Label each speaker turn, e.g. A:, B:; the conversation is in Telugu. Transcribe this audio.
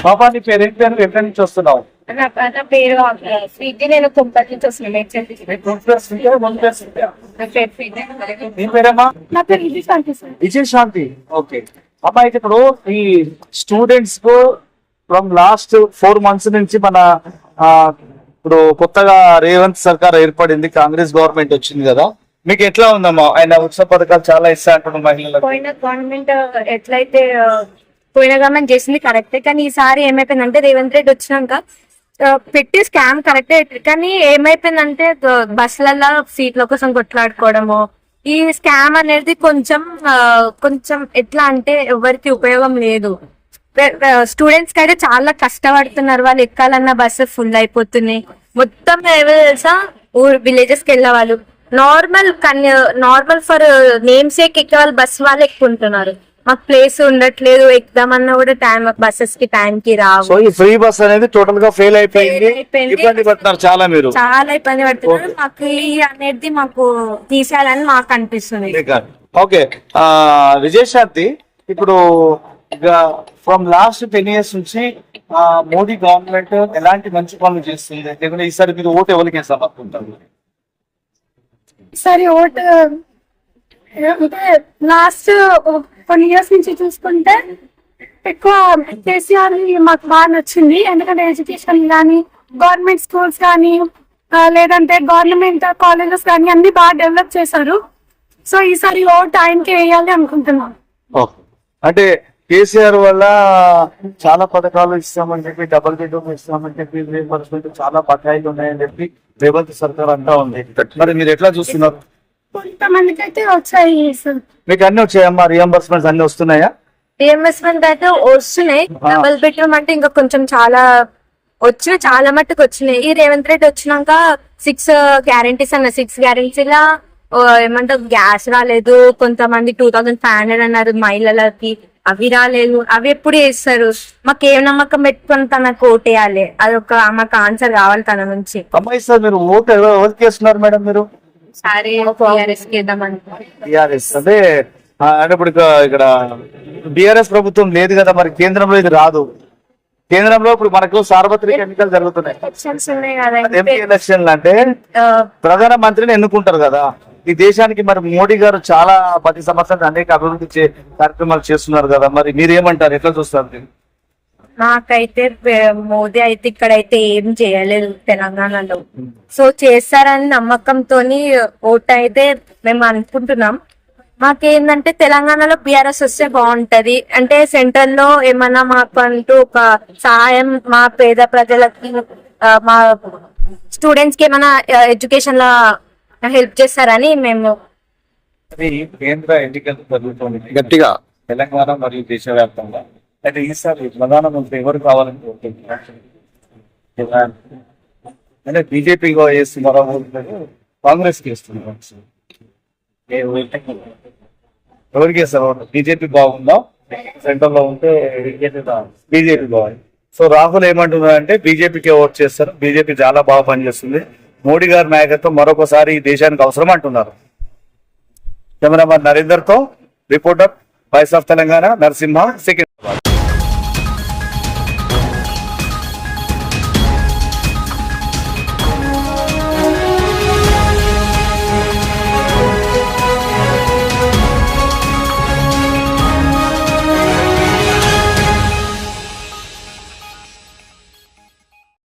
A: పాపా నీ పేరు ఏంటి? పేరు ఎక్కడి నుంచి వస్తున్నావు?
B: నా పేరు స్వీటీ. నేను కుంపటి నుంచి
A: నీ పేరేమా?
B: నా పేరు విజయశాంతి సార్.
A: విజయశాంతి. ఓకే అమ్మా, అయితే ఇప్పుడు ఈ స్టూడెంట్స్ కు ఫ్రమ్ లాస్ట్ 4 months నుంచి మన ఇప్పుడు కొత్తగా రేవంత్ సర్కార్ ఏర్పడింది, కాంగ్రెస్ గవర్నమెంట్ వచ్చింది కదా, మీకు ఎట్లా ఉందమ్మా? ఆయన ఉత్సవ పథకాలు చాలా ఇస్తా అంటున్నారు మహిళలకు.
B: పోయిన గవర్నమెంట్ ఎట్లయితే పోయిన గవర్నమెంట్ చేసింది కరెక్టే, కానీ ఈసారి ఏమైపోయిందంటే రేవంత్ రెడ్డి వచ్చినాక పెట్టి స్కామ్ కరెక్టే, కానీ ఏమైపోయిందంటే బస్సులలో సీట్ల కోసం కొట్లాడుకోవడము, ఈ స్కామ్ అనేది కొంచెం ఎట్లా అంటే ఎవరికి ఉపయోగం లేదు. స్టూడెంట్స్ కి అయితే చాలా కష్టపడుతున్నారు, వాళ్ళు ఎక్కాలన్న బస్సు ఫుల్ అయిపోతున్నాయి. మొత్తం తెలుసా విలేజెస్ కి వెళ్ళే వాళ్ళు నార్మల్ ఫర్ నేమ్ సేక్ ఎక్కే వాళ్ళు బస్సు వాళ్ళు ఎక్కుంటున్నారు. మాకు ప్లేస్ ఉండట్లేదు, ఎక్కుదామన్నా కూడా బస్సెస్ కి టైం కి రావు.
A: సో ఈ ఫ్రీ బస్ అనేది టోటల్ గా ఫెయిల్ అయిపోయింది, ఇబ్బంది పడుతున్నారు చాలా, మీరు
B: చాలా ఇబ్బంది పడుతున్నారు. మాకు అనేది మాకు తీసేయాలని మాకు అనిపిస్తుంది.
A: ఓకే విజయశాంతి, ఇప్పుడు ఫ్రమ్ లాస్ట్ 10 years నుంచి మోడీ గవర్నమెంట్ ఎలాంటి మంచి పనులు చేస్తుంది? లేకుంటే ఈసారి మీరు ఓటు ఎవరికి వేస్తారు అనుకుంటారు?
C: ఈసారి ఓటు అంటే లాస్ట్ 1 years నుంచి చూసుకుంటే ఎక్కువ కేసీఆర్ మాకు బాగా నచ్చింది. ఎందుకంటే ఎడ్యుకేషన్ కానీ, గవర్నమెంట్ స్కూల్స్ కానీ, లేదంటే గవర్నమెంట్ కాలేజెస్ కానీ అన్ని బాగా డెవలప్ చేశారు. సో ఈసారి ఓటు ఆయనకి వేయాలి అనుకుంటున్నాం.
A: అంటే కేసీఆర్ వల్ల చాలా పథకాలు ఇస్తామని చెప్పి, డబుల్ బెడ్రూమ్ ఇస్తామని చెప్పి, రీఎంబర్స్మెంట్ చాలా బకాయిలు ఉన్నాయని చెప్పి రేవంత్ సర్కార్ అంటా ఉంది. మరి మీరు ఎట్లా చూస్తున్నారు?
C: కొంతమందికి అయితే వచ్చాయి సార్.
A: మీకు అన్ని వచ్చాయమ్మా? రీఎంబర్స్మెంట్స్ అన్ని వస్తున్నాయా?
B: రీఎంబర్స్మెంట్ అయితే వస్తున్నాయి. డబుల్ బెడ్రూమ్ అంటే ఇంకా కొంచెం చాలా మట్టుకు వచ్చినాయి. ఈ రేవంత్ రెడ్డి వచ్చినాక 6 గ్యారెంటీస్ అన్న 6 గ్యారెంటీలా ఏమంటారు, గ్యాస్ రాలేదు, కొంతమంది 2500 అన్నారు మహిళలకి, అవి రాలేదు. అవి ఎప్పుడు వేస్తారు? మాకు ఏం నమ్మకం పెట్టుకుని తనకు ఓటేయాలి, అదొక మాకు ఆన్సర్ కావాలి తన నుంచి.
A: అమ్మాయి సార్, మీరు ఓటు ఎవరికి వేస్తున్నారు మేడం? మీరు
B: సరే టీఆర్ఎస్ కి
A: టీఆర్ఎస్ అంటే ఇప్పుడు ఇక్కడ బిఆర్ఎస్ ప్రభుత్వం లేదు కదా, మరి కేంద్రంలో ఇది రాదు. కేంద్రంలో ఇప్పుడు మనకు సార్వత్రిక ఎన్నికలు జరుగుతున్నాయి, ఎంపీ ఎలక్షన్లు. అంటే ప్రధాన మంత్రిని ఎన్నుకుంటారు కదా ఈ దేశానికి. మరి మోడీ గారు చాలా 10 సంవత్సరాలు అనేక అభివృద్ధి కార్యక్రమాలు చేస్తున్నారు కదా, మరి మీరేమంటారు? ఎట్లా చూస్తారు?
B: నాకైతే మోదీ అయితే ఇక్కడైతే ఏం చేయలేదు తెలంగాణలో. సో చేస్తారని నమ్మకంతో ఓటు అయితే మేము అనుకుంటున్నాం. మాకేందంటే తెలంగాణలో బీఆర్ఎస్ వస్తే బాగుంటది. అంటే సెంట్రల్ లో ఏమన్నా మాకు అంటూ ఒక సహాయం, మా పేద ప్రజలకి, మా స్టూడెంట్స్ కి ఏమైనా ఎడ్యుకేషన్ లో హెల్ప్ చేస్తారని మేము.
A: కేంద్ర ఎన్నికలు జరుగుతుంది గట్టిగా తెలంగాణ మరియు దేశవ్యాప్తంగా. అయితే ఈసారి ప్రధానమంత్రి ఎవరు కావాలని కోరుకుంటున్నారు? అంటే బీజేపీగా వేస్తున్నారా, కాంగ్రెస్ కి వేస్తున్నారు? ఎవరికి వేస్తారు? బీజేపీ బాగుందా? సెంటర్ లో ఉంటే బీజేపీ బాగుంది. సో రాహుల్ ఏమంటున్నారంటే బీజేపీకి ఓట్ చేస్తారు, బీజేపీ చాలా బాగా పనిచేస్తుంది, మోడీ గారి నాయకత్వం మరొకసారి ఈ దేశానికి అవసరం అంటున్నారు. కెమెరామన్ నరేందర్ తో reporter voice of Telangana, Narasimha, second.